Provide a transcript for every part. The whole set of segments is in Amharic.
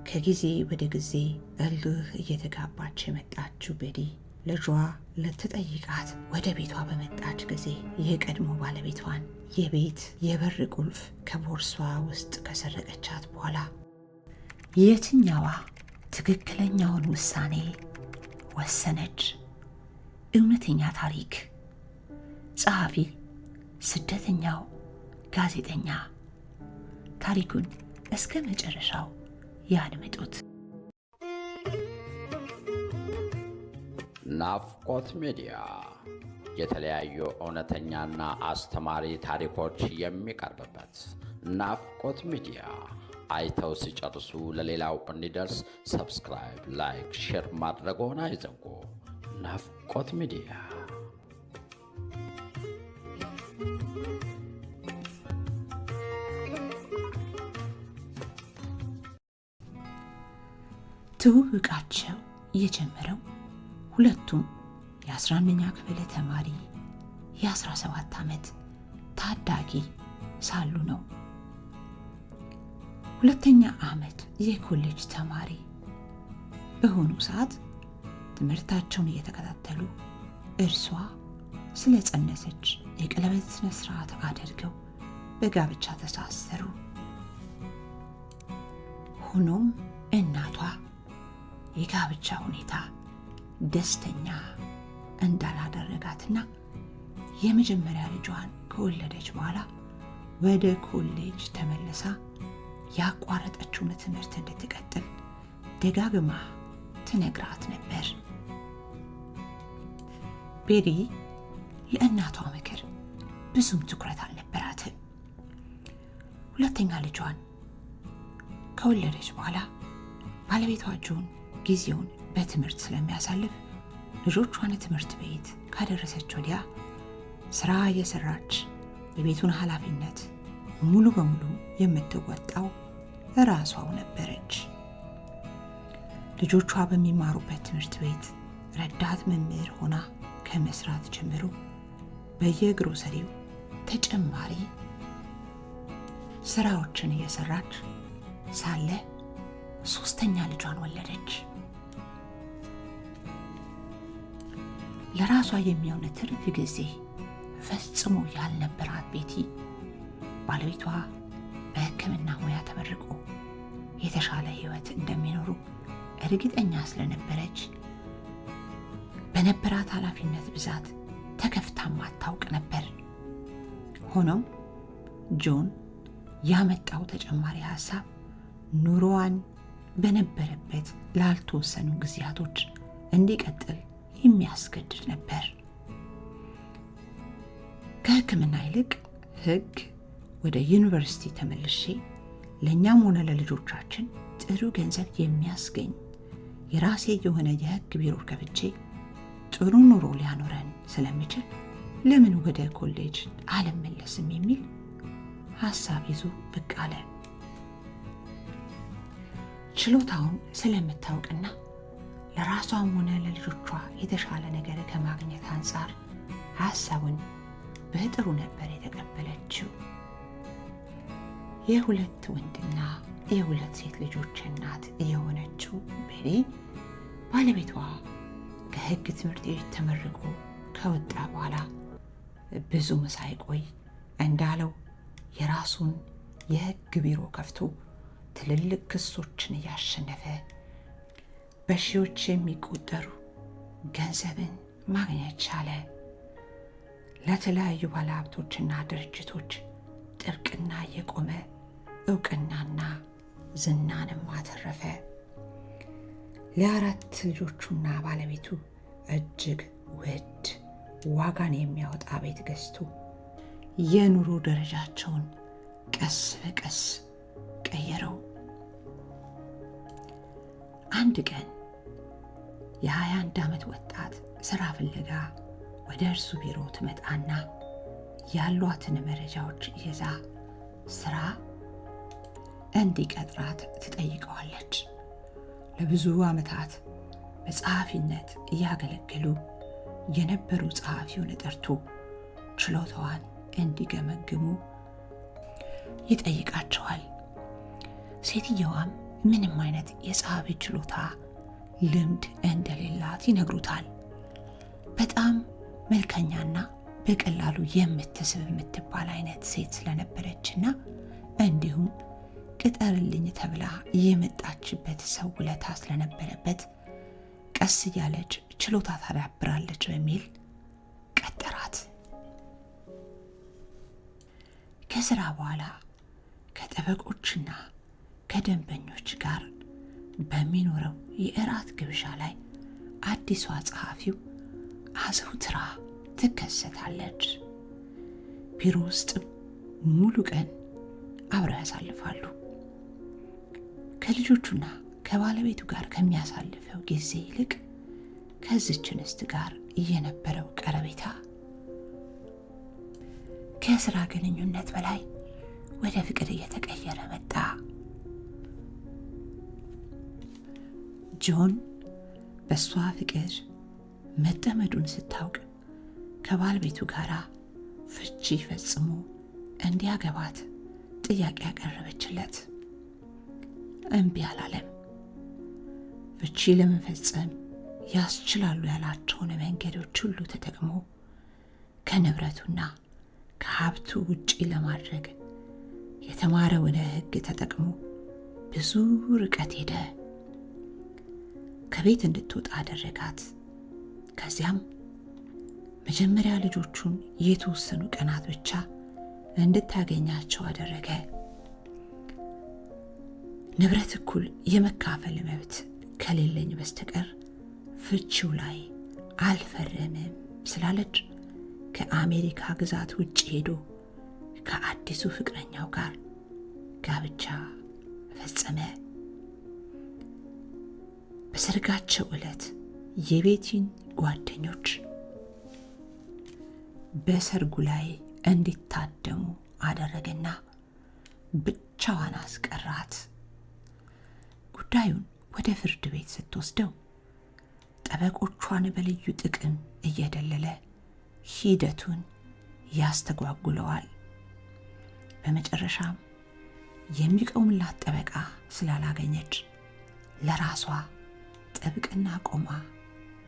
ከጊዜ ወደ ጊዜ እልህ እየተጋባች የመጣችው ቤሪ ልጇ ልትጠይቃት ወደ ቤቷ በመጣች ጊዜ የቀድሞ ባለቤቷን የቤት የበር ቁልፍ ከቦርሷ ውስጥ ከሰረቀቻት በኋላ የትኛዋ ትክክለኛውን ውሳኔ ወሰነች? እውነተኛ ታሪክ። ጸሐፊ ስደተኛው ጋዜጠኛ። ታሪኩን እስከ መጨረሻው ያድምጡት። ናፍቆት ሚዲያ የተለያዩ እውነተኛና አስተማሪ ታሪኮች የሚቀርብበት ናፍቆት ሚዲያ። አይተው ሲጨርሱ ለሌላው እንዲደርስ ሰብስክራይብ፣ ላይክ፣ ሼር ማድረግዎን አይዘንጉ። ናፍቆት ሚዲያ። ትውውቃቸው የጀመረው ሁለቱም የ11ኛ ክፍል ተማሪ የ17 ዓመት ታዳጊ ሳሉ ነው። ሁለተኛ ዓመት የኮሌጅ ተማሪ በሆኑ ሰዓት ትምህርታቸውን እየተከታተሉ እርሷ ስለጸነሰች የቀለበት ስነ ስርዓት አድርገው በጋብቻ ተሳሰሩ። ሆኖም እናቷ የጋብቻ ሁኔታ ደስተኛ እንዳላደረጋትና የመጀመሪያ ልጇን ከወለደች በኋላ ወደ ኮሌጅ ተመልሳ ያቋረጠችውን ትምህርት እንድትቀጥል ደጋግማ ትነግራት ነበር። ቤሪ ለእናቷ ምክር ብዙም ትኩረት አልነበራትም። ሁለተኛ ልጇን ከወለደች በኋላ ባለቤቷ ጆን ጊዜውን በትምህርት ስለሚያሳልፍ ልጆቿን ትምህርት ቤት ካደረሰች ወዲያ ስራ እየሰራች የቤቱን ኃላፊነት ሙሉ በሙሉ የምትወጣው ራሷው ነበረች። ልጆቿ በሚማሩበት ትምህርት ቤት ረዳት መምህር ሆና ከመስራት ጀምሮ በየግሮሰሪው ተጨማሪ ስራዎችን እየሰራች ሳለ ሶስተኛ ልጇን ወለደች። ለራሷ የሚሆን ትርፍ ጊዜ ፈጽሞ ያልነበራት ቤቲ ባለቤቷ በሕክምና ሙያ ተመርቆ የተሻለ ህይወት እንደሚኖሩ እርግጠኛ ስለነበረች በነበራት ኃላፊነት ብዛት ተከፍታም አታውቅ ነበር። ሆኖም ጆን ያመጣው ተጨማሪ ሐሳብ ኑሮዋን በነበረበት ላልተወሰኑ ጊዜያቶች እንዲቀጥል የሚያስገድድ ነበር። ከሕክምና ይልቅ ሕግ ወደ ዩኒቨርሲቲ ተመልሼ ለእኛም ሆነ ለልጆቻችን ጥሩ ገንዘብ የሚያስገኝ የራሴ የሆነ የሕግ ቢሮ ከፍቼ ጥሩ ኑሮ ሊያኖረን ስለሚችል ለምን ወደ ኮሌጅ አልመለስም የሚል ሐሳብ ይዞ ብቅ አለ። ችሎታውን ስለምታውቅና ለራሷም ሆነ ለልጆቿ የተሻለ ነገር ከማግኘት አንጻር ሐሳቡን በጥሩ ነበር የተቀበለችው። የሁለት ወንድና የሁለት ሴት ልጆች እናት የሆነችው ቤሪ ባለቤቷ ከሕግ ትምህርት ቤት ተመርቆ ከወጣ በኋላ ብዙም ሳይቆይ እንዳለው የራሱን የሕግ ቢሮ ከፍቶ ትልልቅ ክሶችን እያሸነፈ በሺዎች የሚቆጠሩ ገንዘብን ማግኘት ቻለ። ለተለያዩ ባለሀብቶችና ድርጅቶች ጥብቅና የቆመ እውቅናና ዝናንም አተረፈ። ለአራት ልጆቹና ባለቤቱ እጅግ ውድ ዋጋን የሚያወጣ ቤት ገዝቶ የኑሮ ደረጃቸውን ቀስ በቀስ ቀየረው። አንድ ቀን የ21 ዓመት ወጣት ስራ ፍለጋ ወደ እርሱ ቢሮ ትመጣና ያሏትን መረጃዎች ይዛ ስራ እንዲቀጥራት ትጠይቀዋለች። ለብዙ ዓመታት በጸሐፊነት እያገለገሉ የነበሩ ጸሐፊውን ጠርቶ ችሎታዋን እንዲገመግሙ ይጠይቃቸዋል። ሴትየዋም ምንም አይነት የጸሐፊ ችሎታ ልምድ እንደሌላት ይነግሩታል። በጣም መልከኛና በቀላሉ የምትስብ የምትባል አይነት ሴት ስለነበረችና እንዲሁም ቅጠርልኝ ተብላ የመጣችበት ሰው ውለታ ስለነበረበት ቀስ እያለች ችሎታ ታዳብራለች በሚል ቀጠራት። ከስራ በኋላ ከጠበቆችና ከደንበኞች ጋር በሚኖረው የእራት ግብዣ ላይ አዲሷ ጸሐፊው አዘውትራ ትከሰታለች። ቢሮ ውስጥ ሙሉ ቀን አብረው ያሳልፋሉ። ከልጆቹና ከባለቤቱ ጋር ከሚያሳልፈው ጊዜ ይልቅ ከዚች እንስት ጋር የነበረው ቀረቤታ ከስራ ግንኙነት በላይ ወደ ፍቅር እየተቀየረ መጣ። ጆን በሷ ፍቅር መጠመዱን ስታውቅ ከባለቤቱ ጋር ፍቺ ፈጽሞ እንዲያገባት ጥያቄ ያቀረበችለት። እምቢ አላለም። ፍቺ ለመፈጸም ያስችላሉ ያላቸውን መንገዶች ሁሉ ተጠቅሞ ከንብረቱና ከሀብቱ ውጪ ለማድረግ የተማረውን ሕግ ተጠቅሞ ብዙ ርቀት ሄደ። ከቤት እንድትወጣ አደረጋት። ከዚያም መጀመሪያ ልጆቹን የተወሰኑ ቀናት ብቻ እንድታገኛቸው አደረገ። ንብረት እኩል የመካፈል መብት ከሌለኝ በስተቀር ፍቺው ላይ አልፈረምም ስላለች ከአሜሪካ ግዛት ውጭ ሄዶ ከአዲሱ ፍቅረኛው ጋር ጋብቻ ፈጸመ። በሰርጋቸው ዕለት የቤቲን ጓደኞች በሰርጉ ላይ እንዲታደሙ አደረገና ብቻዋን አስቀራት። ጉዳዩን ወደ ፍርድ ቤት ስትወስደው ጠበቆቿን በልዩ ጥቅም እየደለለ ሂደቱን ያስተጓጉለዋል። በመጨረሻም የሚቆምላት ጠበቃ ስላላገኘች ለራሷ ጥብቅና ቆማ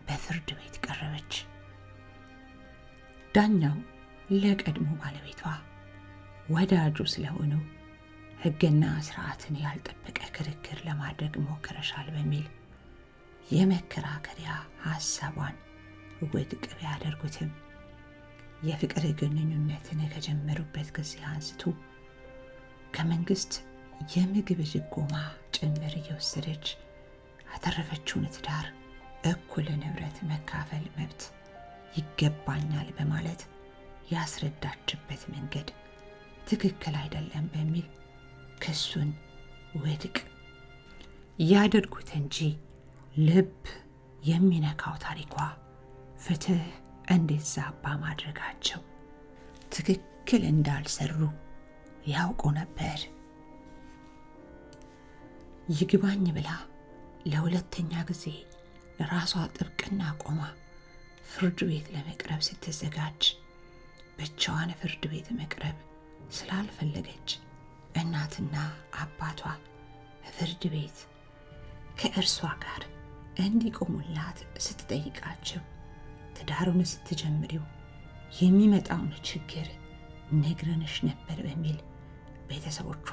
በፍርድ ቤት ቀረበች። ዳኛው ለቀድሞ ባለቤቷ ወዳጁ ስለሆኑ ሕግና ስርዓትን ያልጠበቀ ክርክር ለማድረግ ሞክረሻል በሚል የመከራከሪያ ሐሳቧን ውድቅ ቢያደርጉትም የፍቅር ግንኙነትን ከጀመሩበት ጊዜ አንስቶ ከመንግስት የምግብ ድጎማ ጭምር እየወሰደች ያተረፈችውን ትዳር እኩል ንብረት መካፈል መብት ይገባኛል በማለት ያስረዳችበት መንገድ ትክክል አይደለም በሚል ክሱን ውድቅ ያደርጉት እንጂ ልብ የሚነካው ታሪኳ ፍትህ እንዲዛባ ማድረጋቸው ትክክል እንዳልሰሩ ያውቁ ነበር። ይግባኝ ብላ ለሁለተኛ ጊዜ ለራሷ ጥብቅና ቆማ ፍርድ ቤት ለመቅረብ ስትዘጋጅ ብቻዋን ፍርድ ቤት መቅረብ ስላልፈለገች እናትና አባቷ ፍርድ ቤት ከእርሷ ጋር እንዲቆሙላት ስትጠይቃቸው ትዳሩን ስትጀምሪው የሚመጣውን ችግር ነግረንሽ ነበር በሚል ቤተሰቦቿ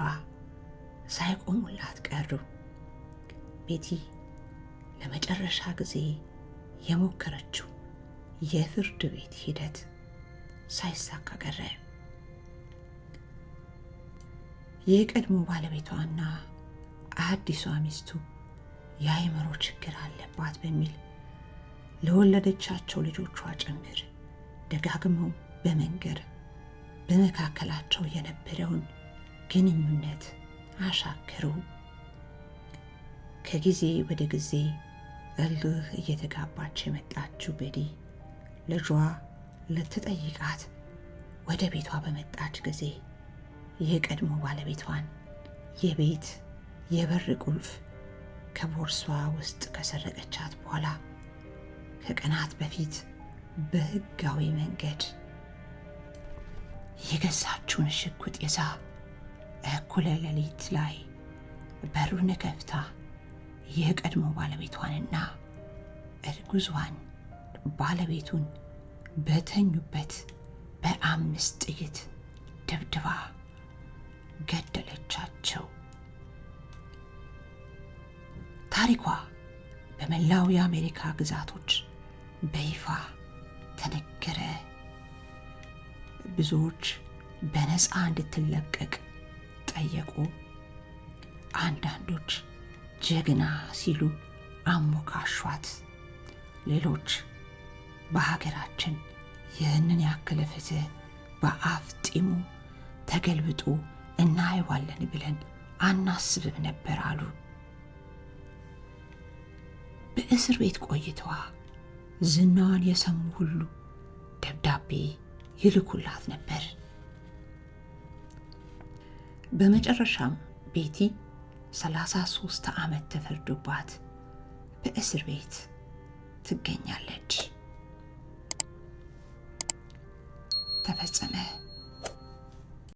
ሳይቆሙላት ቀሩ። ቤቲ ለመጨረሻ ጊዜ የሞከረችው የፍርድ ቤት ሂደት ሳይሳካ ቀረ። የቀድሞ ባለቤቷና አዲሷ ሚስቱ የአእምሮ ችግር አለባት በሚል ለወለደቻቸው ልጆቿ ጭምር ደጋግመው በመንገር በመካከላቸው የነበረውን ግንኙነት አሻከሩ። ከጊዜ ወደ ጊዜ እልህ እየተጋባች የመጣችው ቤቲ ልጇ ልትጠይቃት ወደ ቤቷ በመጣች ጊዜ የቀድሞ ባለቤቷን የቤት የበር ቁልፍ ከቦርሷ ውስጥ ከሰረቀቻት በኋላ ከቀናት በፊት በሕጋዊ መንገድ የገዛችውን ሽጉጥ ይዛ እኩለ ሌሊት ላይ በሩን ከፍታ የቀድሞ ባለቤቷንና እርጉዟን ባለቤቱን በተኙበት በ5 ጥይት ደብድባ ገደለቻቸው። ታሪኳ በመላው የአሜሪካ ግዛቶች በይፋ ተነገረ። ብዙዎች በነፃ እንድትለቀቅ ጠየቁ። አንዳንዶች ጀግና ሲሉ አሞካሿት። ሌሎች በሀገራችን ይህንን ያክል ፍትህ በአፍጢሙ ተገልብጦ እናየዋለን ብለን አናስብም ነበር አሉ። በእስር ቤት ቆይታዋ ዝናዋን የሰሙ ሁሉ ደብዳቤ ይልኩላት ነበር። በመጨረሻም ቤቲ 33 ዓመት ተፈርዶባት በእስር ቤት ትገኛለች። ተፈጸመ።